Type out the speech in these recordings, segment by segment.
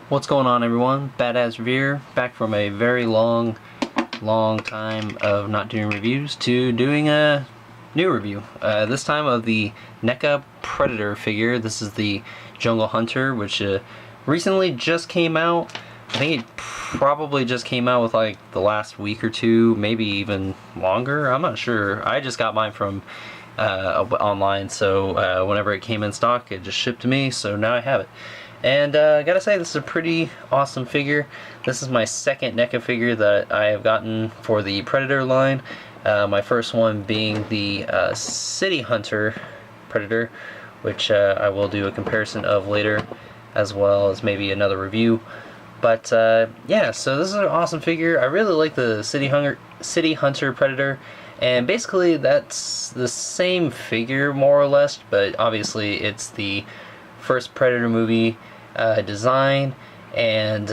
What's going on, everyone? Badass Revere back from a very long time of not doing reviews to doing a new review. This time of the Neca Predator figure. This is the Jungle Hunter, which recently just came out. I think it probably just came out with like the last week or two, maybe even longer. I'm not sure. I just got mine from online, so whenever it came in stock, it just shipped to me, so now I have it. And I gotta say, this is a pretty awesome figure. This is my second NECA figure that I have gotten for the Predator line. My first one being the City Hunter Predator, which I will do a comparison of later, as well as maybe another review. But yeah, so this is an awesome figure. I really like the City Hunter Predator, and basically that's the same figure more or less, but obviously it's the first Predator movie design and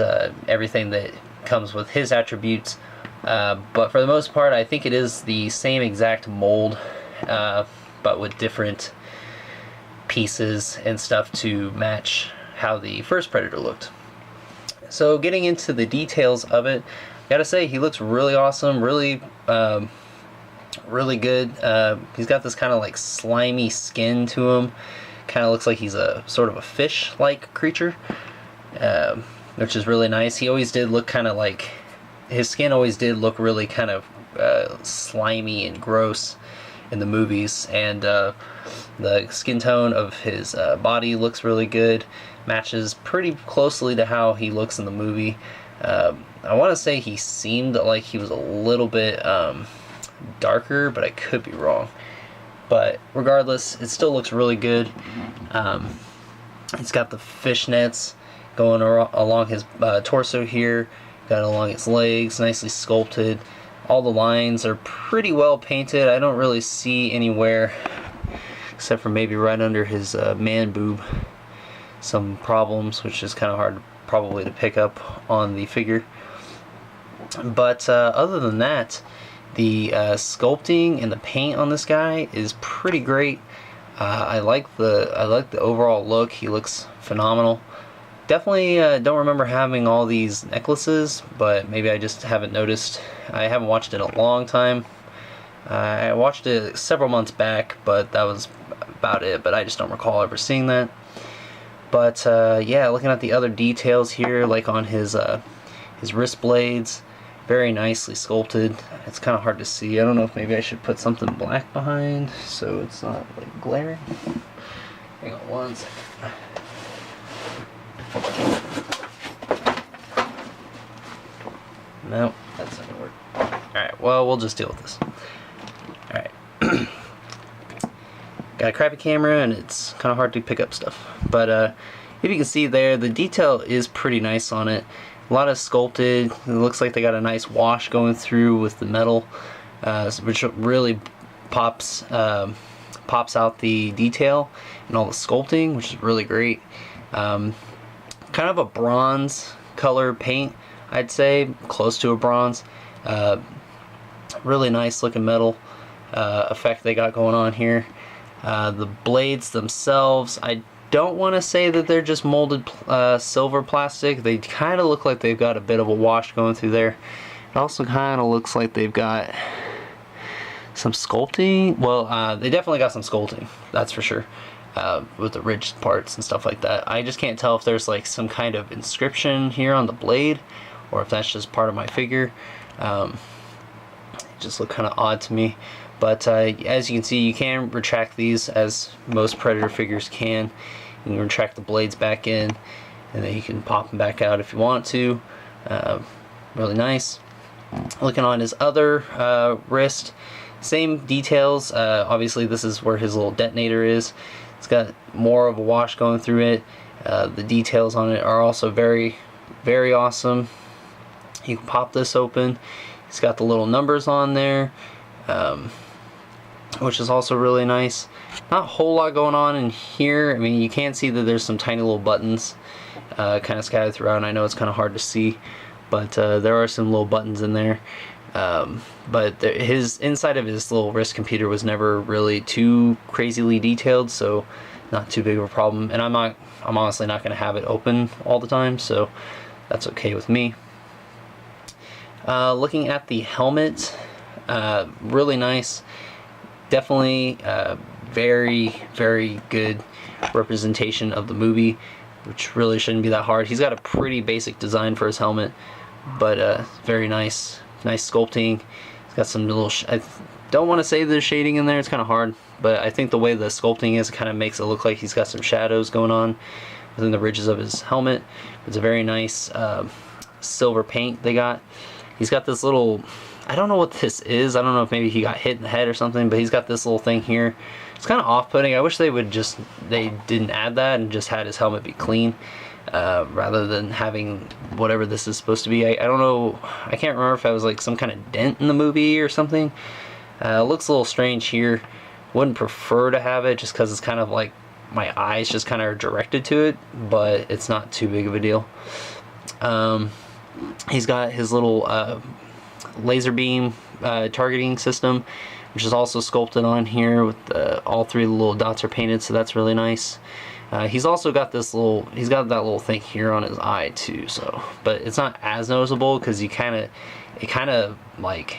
everything that comes with his attributes, but for the most part I think it is the same exact mold, but with different pieces and stuff to match how the first Predator looked. So getting into the details of it, I gotta say he looks really awesome, really good. He's got this kind of like slimy skin to him. Kind of looks like he's a sort of a fish-like creature, which is really nice. He always did look kind of like, his skin always did look really kind of slimy and gross in the movies, and the skin tone of his body looks really good, matches pretty closely to how he looks in the movie. I want to say he seemed like he was a little bit darker, but I could be wrong. But regardless, it still looks really good. It's got the fishnets going along his torso here, got it along his legs, nicely sculpted. All the lines are pretty well painted. I don't really see anywhere, except for maybe right under his man boob, some problems, which is kind of hard probably to pick up on the figure. But other than that, the sculpting and the paint on this guy is pretty great. I like the overall look. He looks phenomenal. Definitely don't remember having all these necklaces, but maybe I just haven't noticed. I haven't watched it in a long time. I watched it several months back, but that was about it. But I just don't recall ever seeing that. But yeah, looking at the other details here, like on his wrist blades, very nicely sculpted. It's kind of hard to see. I don't know if maybe I should put something black behind so it's not like glaring. Hang on one second. No, that's not gonna work. Alright, well, we'll just deal with this. Alright. Got a crappy camera and it's kind of hard to pick up stuff. But if you can see there, the detail is pretty nice on it. A lot of sculpted. It looks like they got a nice wash going through with the metal, which really pops out the detail and all the sculpting, which is really great. Kind of a bronze color paint, I'd say, close to a bronze. Really nice looking metal effect they got going on here. The blades themselves, I don't want to say that they're just molded silver plastic. They kind of look like they've got a bit of a wash going through there. It also kind of looks like they've got some sculpting. Well, they definitely got some sculpting, that's for sure, with the ridged parts and stuff like that. I just can't tell if there's like some kind of inscription here on the blade, or if that's just part of my figure. It just looked kind of odd to me. But as you can see, you can retract these, as most Predator figures can. You can retract the blades back in, and then you can pop them back out if you want to. Really nice. Looking on his other wrist, same details. Obviously this is where his little detonator is. It's got more of a wash going through it. The details on it are also very, very awesome. You can pop this open. It's got the little numbers on there, which is also really nice. Not a whole lot going on in here. I mean, you can see that there's some tiny little buttons kind of scattered throughout, and I know it's kind of hard to see, but there are some little buttons in there. But his inside of his little wrist computer was never really too crazily detailed, so not too big of a problem. And I'm honestly not going to have it open all the time, so that's okay with me. Looking at the helmet, really nice. Definitely very, very good representation of the movie, which really shouldn't be that hard. He's got a pretty basic design for his helmet, but very nice sculpting. He's got some little I don't want to say there's shading in there, it's kind of hard, but I think the way the sculpting is, it kind of makes it look like he's got some shadows going on within the ridges of his helmet. It's a very nice silver paint they got. He's got this little, I don't know what this is. I don't know if maybe he got hit in the head or something, but he's got this little thing here. It's kind of off-putting. I wish they didn't add that and just had his helmet be clean, rather than having whatever this is supposed to be. I don't know. I can't remember if that was like some kind of dent in the movie or something. It looks a little strange here. Wouldn't prefer to have it just because it's kind of like my eyes just kind of are directed to it, but it's not too big of a deal. He's got his little laser beam targeting system, which is also sculpted on here with all three of the little dots are painted, so that's really nice. He's also got this little, he's got that little thing here on his eye too, so, but it's not as noticeable because it kind of like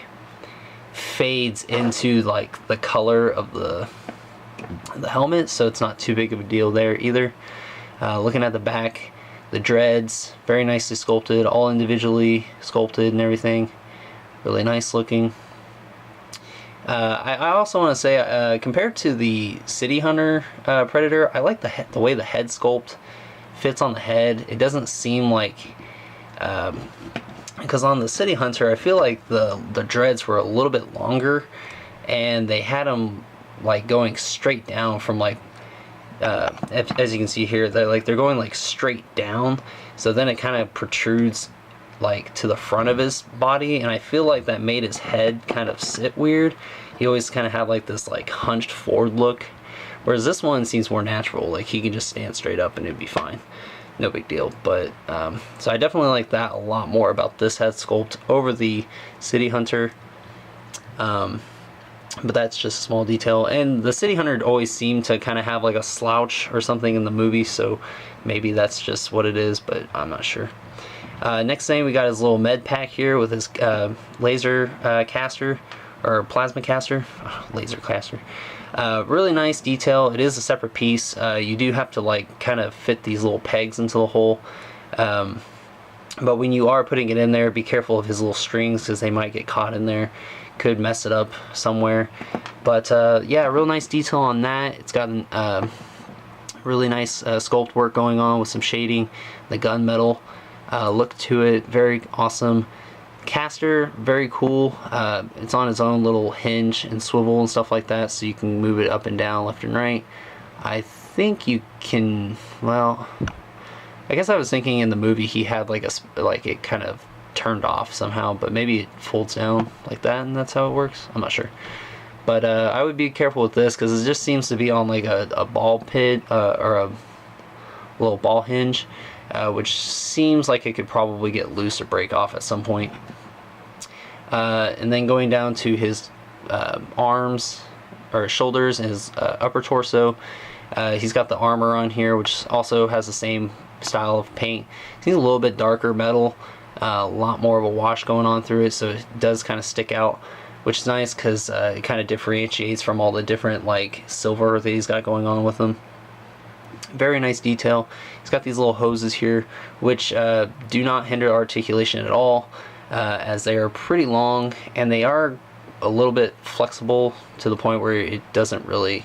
fades into like the color of the helmet, so it's not too big of a deal there either. Looking at the back, the dreads, very nicely sculpted, all individually sculpted and everything. Really nice looking. I also want to say, compared to the City Hunter Predator, I like the way the head sculpt fits on the head. It doesn't seem like, because on the City Hunter, I feel like the dreads were a little bit longer, and they had them like going straight down from like, as you can see here, they're going like straight down, so then it kind of protrudes like to the front of his body, and I feel like that made his head kind of sit weird. He always kind of had like this like hunched forward look, whereas this one seems more natural, like he can just stand straight up and it'd be fine, no big deal. But so I definitely like that a lot more about this head sculpt over the City Hunter. But that's just a small detail, and the City Hunter always seemed to kind of have like a slouch or something in the movie, so maybe that's just what it is, but I'm not sure. Next thing, we got his little med pack here with his laser caster, or plasma caster, laser caster. Really nice detail. It is a separate piece. You do have to like kind of fit these little pegs into the hole, but when you are putting it in there, be careful of his little strings because they might get caught in there. Could mess it up somewhere. But yeah, real nice detail on that. It's got really nice sculpt work going on with some shading, the gunmetal look to it, very awesome. Caster, very cool. It's on its own little hinge and swivel and stuff like that, so you can move it up and down, left and right. I think you can, well, I guess I was thinking in the movie he had like it kind of turned off somehow, but maybe it folds down like that and that's how it works. I'm not sure, but I would be careful with this because it just seems to be on like a ball pit or a little ball hinge, which seems like it could probably get loose or break off at some point. And then going down to his arms or shoulders and his upper torso, he's got the armor on here, which also has the same style of paint. He's a little bit darker metal, a lot more of a wash going on through it, so it does kind of stick out, which is nice because it kind of differentiates from all the different like silver that he's got going on with him. Very nice detail. He's got these little hoses here, which do not hinder articulation at all, as they are pretty long and they are a little bit flexible to the point where it doesn't really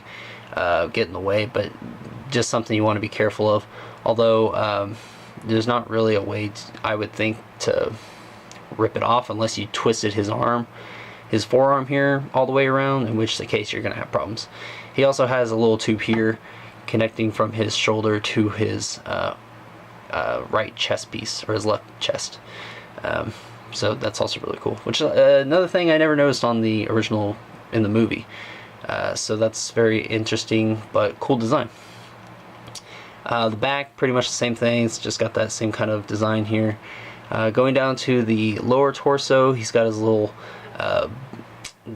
get in the way, but just something you want to be careful of. Although there's not really a way I would think to rip it off unless you twisted his forearm here all the way around, in which the case you're gonna have problems. He also has a little tube here connecting from his shoulder to his right chest piece, or his left chest. So that's also really cool, which is another thing I never noticed on the original in the movie. So that's very interesting but cool design. The back, pretty much the same thing. It's just got that same kind of design here. Going down to the lower torso, he's got his little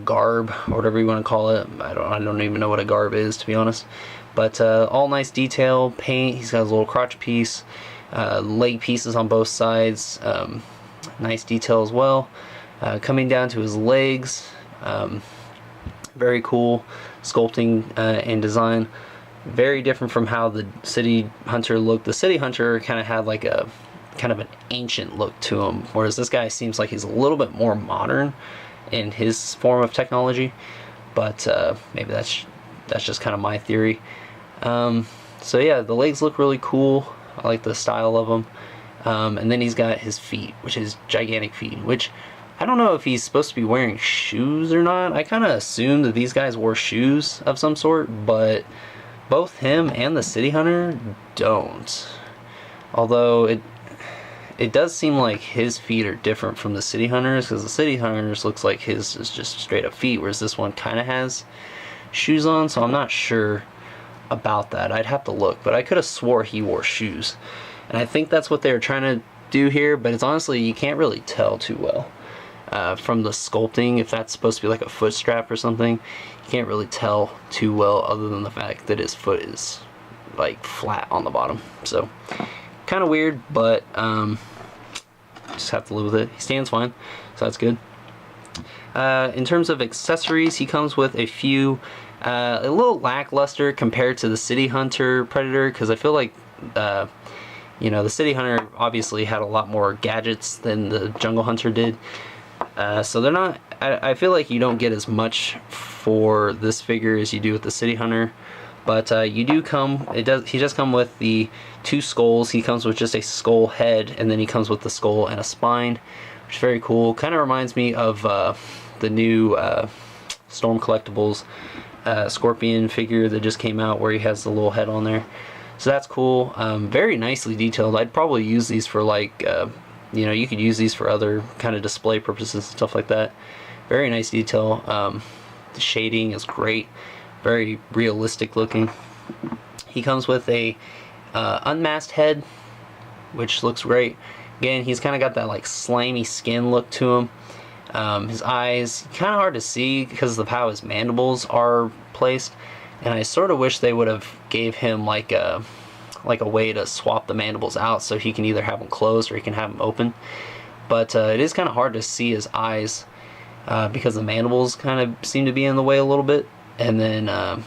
garb, or whatever you want to call it. I don't even know what a garb is, to be honest. But all nice detail, paint. He's got his little crotch piece, leg pieces on both sides. Nice detail as well. Coming down to his legs, very cool sculpting and design. Very different from how the City Hunter looked. The City Hunter kind of had like a kind of an ancient look to him, whereas this guy seems like he's a little bit more modern in his form of technology. But maybe that's just kind of my theory. So yeah, the legs look really cool. I like the style of them. And then he's got his feet, which is gigantic feet, which I don't know if he's supposed to be wearing shoes or not. I kind of assumed that these guys wore shoes of some sort, but both him and the City Hunter don't. Although it does seem like his feet are different from the City Hunters, because the City Hunters looks like his is just straight up feet, whereas this one kind of has shoes on, so I'm not sure about that. I'd have to look, but I could have swore he wore shoes. And I think that's what they were trying to do here, but it's honestly, you can't really tell too well. From the sculpting, if that's supposed to be like a foot strap or something, you can't really tell too well, other than the fact that his foot is like flat on the bottom. So kind of weird, but just have to live with it. He stands fine, so that's good. In terms of accessories, he comes with a few, a little lackluster compared to the City Hunter Predator, because I feel like you know, the City Hunter obviously had a lot more gadgets than the Jungle Hunter did. So they're not, I feel like you don't get as much for this figure as you do with the City Hunter. But you do come, he does come with the 2 skulls. He comes with just a skull head, and then he comes with the skull and a spine, which is very cool. Kind of reminds me of the new Storm Collectibles Scorpion figure that just came out, where he has the little head on there. So that's cool. Very nicely detailed. I'd probably use these for like, you know, you could use these for other kind of display purposes and stuff like that. Very nice detail. The shading is great. Very realistic looking. He comes with a unmasked head, which looks great. Again, he's kind of got that like slimy skin look to him. His eyes, kind of hard to see because of how his mandibles are placed. And I sort of wish they would have gave him like a way to swap the mandibles out, so he can either have them closed or he can have them open. But it is kind of hard to see his eyes because the mandibles kind of seem to be in the way a little bit. And then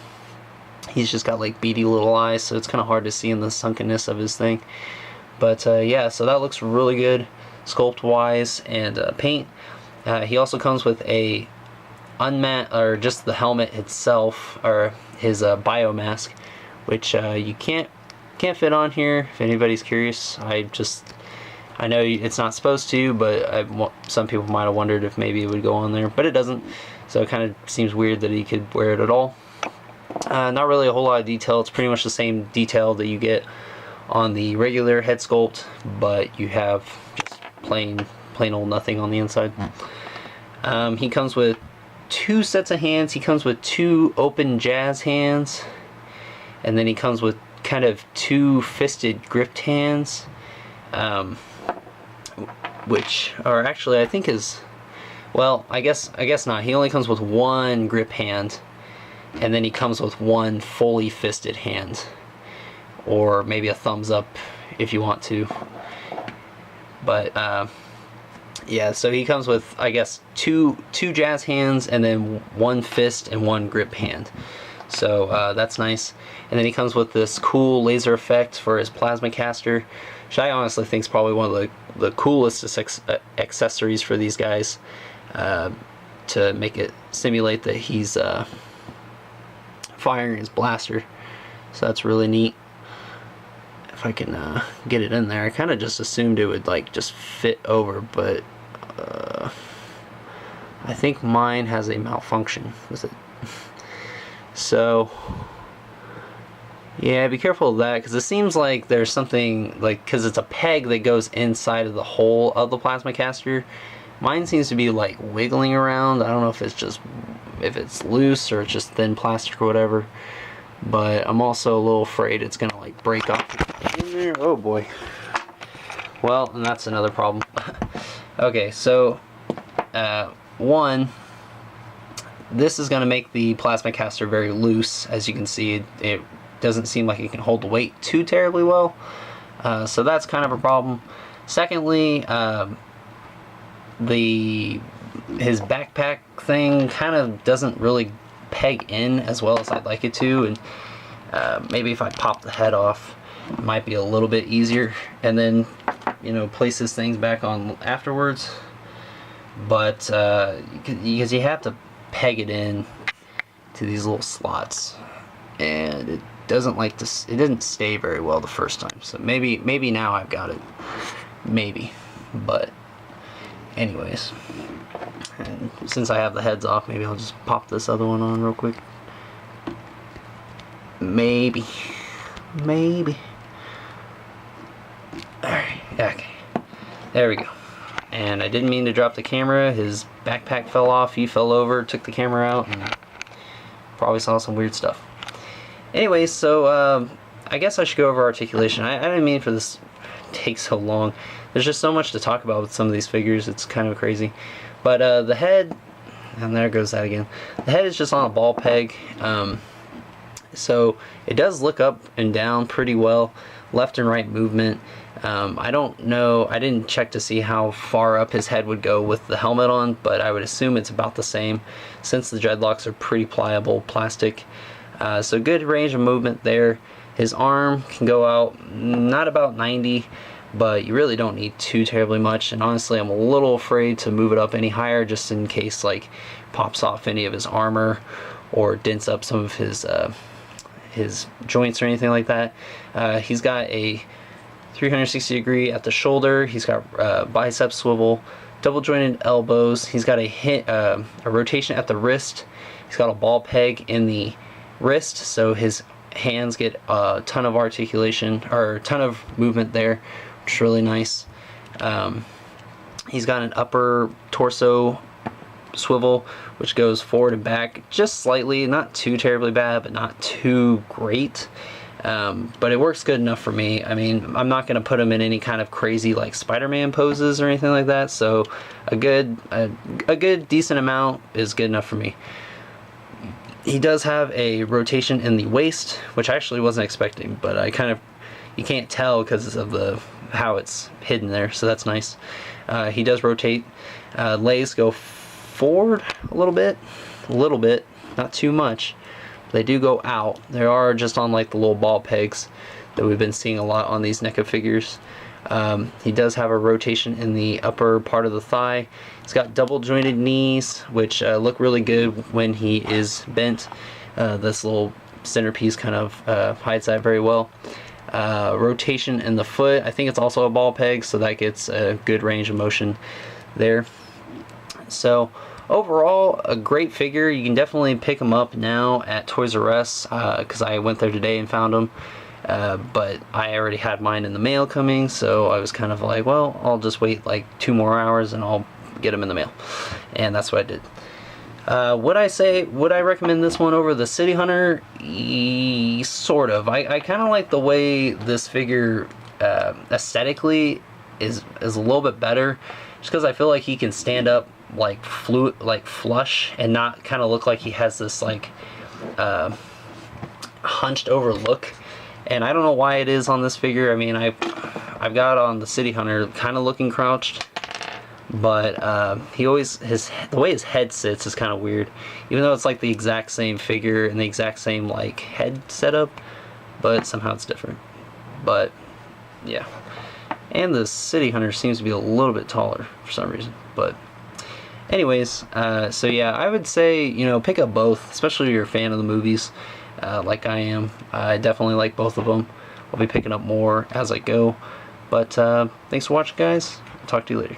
he's just got like beady little eyes, so it's kind of hard to see in the sunkenness of his thing. But yeah, so that looks really good sculpt wise and paint. He also comes with a unmat, or just the helmet itself, or his biomask, which you can't fit on here. If anybody's curious, I know it's not supposed to, but some people might have wondered if maybe it would go on there, but it doesn't. So it kind of seems weird that he could wear it at all. Not really a whole lot of detail. It's pretty much the same detail that you get on the regular head sculpt, but you have just plain old nothing on the inside. He comes with 2 sets of hands. He comes with 2 open jazz hands, and then he comes with kind of 2 fisted gripped hands, which are actually, I think is, well, I guess not. He only comes with 1 grip hand, and then he comes with 1 fully fisted hand, or maybe a thumbs up if you want to. But yeah, so he comes with, I guess, two jazz hands, and then 1 fist and 1 grip hand. So that's nice. And then he comes with this cool laser effect for his plasma caster, which I honestly think is probably one of the coolest accessories for these guys, to make it simulate that he's firing his blaster. So that's really neat. If I can get it in there. I kind of just assumed it would like just fit over, but I think mine has a malfunction with it. So yeah, be careful of that, because it seems like there's something, like, because it's a peg that goes inside of the hole of the plasma caster. Mine seems to be like wiggling around. I don't know if it's loose or it's just thin plastic or whatever, but I'm also a little afraid it's gonna like break off in there. Oh boy. Well, and that's another problem. Okay, so one, this is going to make the plasma caster very loose. As you can see, it doesn't seem like it can hold the weight too terribly well. So that's kind of a problem. Secondly, his backpack thing kind of doesn't really peg in as well as I'd like it to, and maybe if I pop the head off, it might be a little bit easier, and then, you know, place his things back on afterwards. But because you have to peg it in to these little slots, and it doesn't like to. It didn't stay very well the first time. So maybe now I've got it. Maybe, but anyways, and since I have the heads off, maybe I'll just pop this other one on real quick. Maybe. Alright, okay. There we go. And I didn't mean to drop the camera. His backpack fell off. He fell over, took the camera out, and probably saw some weird stuff. Anyways, so I guess I should go over articulation. I didn't mean for this to take so long. There's just so much to talk about with some of these figures. It's kind of crazy. But the head, and there goes that again. The head is just on a ball peg. So it does look up and down pretty well. Left and right movement. I don't know, I didn't check to see how far up his head would go with the helmet on, but I would assume it's about the same since the dreadlocks are pretty pliable plastic. So good range of movement there. His arm can go out not about 90, but you really don't need too terribly much, and honestly I'm a little afraid to move it up any higher just in case like pops off any of his armor or dents up some of his joints or anything like that. He's got a 360 degree at the shoulder. He's got bicep swivel, double jointed elbows. He's got a rotation at the wrist. He's got a ball peg in the wrist, so his hands get a ton of articulation, or a ton of movement there, which is really nice. He's got an upper torso swivel which goes forward and back just slightly, not too terribly bad but not too great, but it works good enough for me. I mean, I'm not going to put him in any kind of crazy like Spider-Man poses or anything like that, so a good decent amount is good enough for me. He does have a rotation in the waist, which I actually wasn't expecting, but you can't tell because of how it's hidden there, so that's nice. He does rotate. Legs go forward a little bit, not too much. They do go out. They are just on like the little ball pegs that we've been seeing a lot on these NECA figures. He does have a rotation in the upper part of the thigh. He's got double jointed knees, which look really good when he is bent. This little centerpiece kind of hides that very well. Rotation in the foot. I think it's also a ball peg, so that gets a good range of motion there. So overall, a great figure. You can definitely pick him up now at Toys R Us, because I went there today and found him. But I already had mine in the mail coming, so I was kind of like, well, I'll just wait like 2 more hours and I'll get them in the mail. And that's what I did. Would I recommend this one over the City Hunter? Sort of. I kind of like the way this figure aesthetically is a little bit better, just because I feel like he can stand up like flush and not kind of look like he has this like hunched over look. And I don't know why it is on this figure. I mean, I've got on the City Hunter kind of looking crouched, but the way his head sits is kind of weird, even though it's like the exact same figure and the exact same like head setup, but somehow it's different. But yeah, and the City Hunter seems to be a little bit taller for some reason. But anyways, so yeah, I would say, you know, pick up both, especially if you're a fan of the movies. Like I am. I definitely like both of them. I'll be picking up more as I go. But thanks for watching, guys. I'll talk to you later.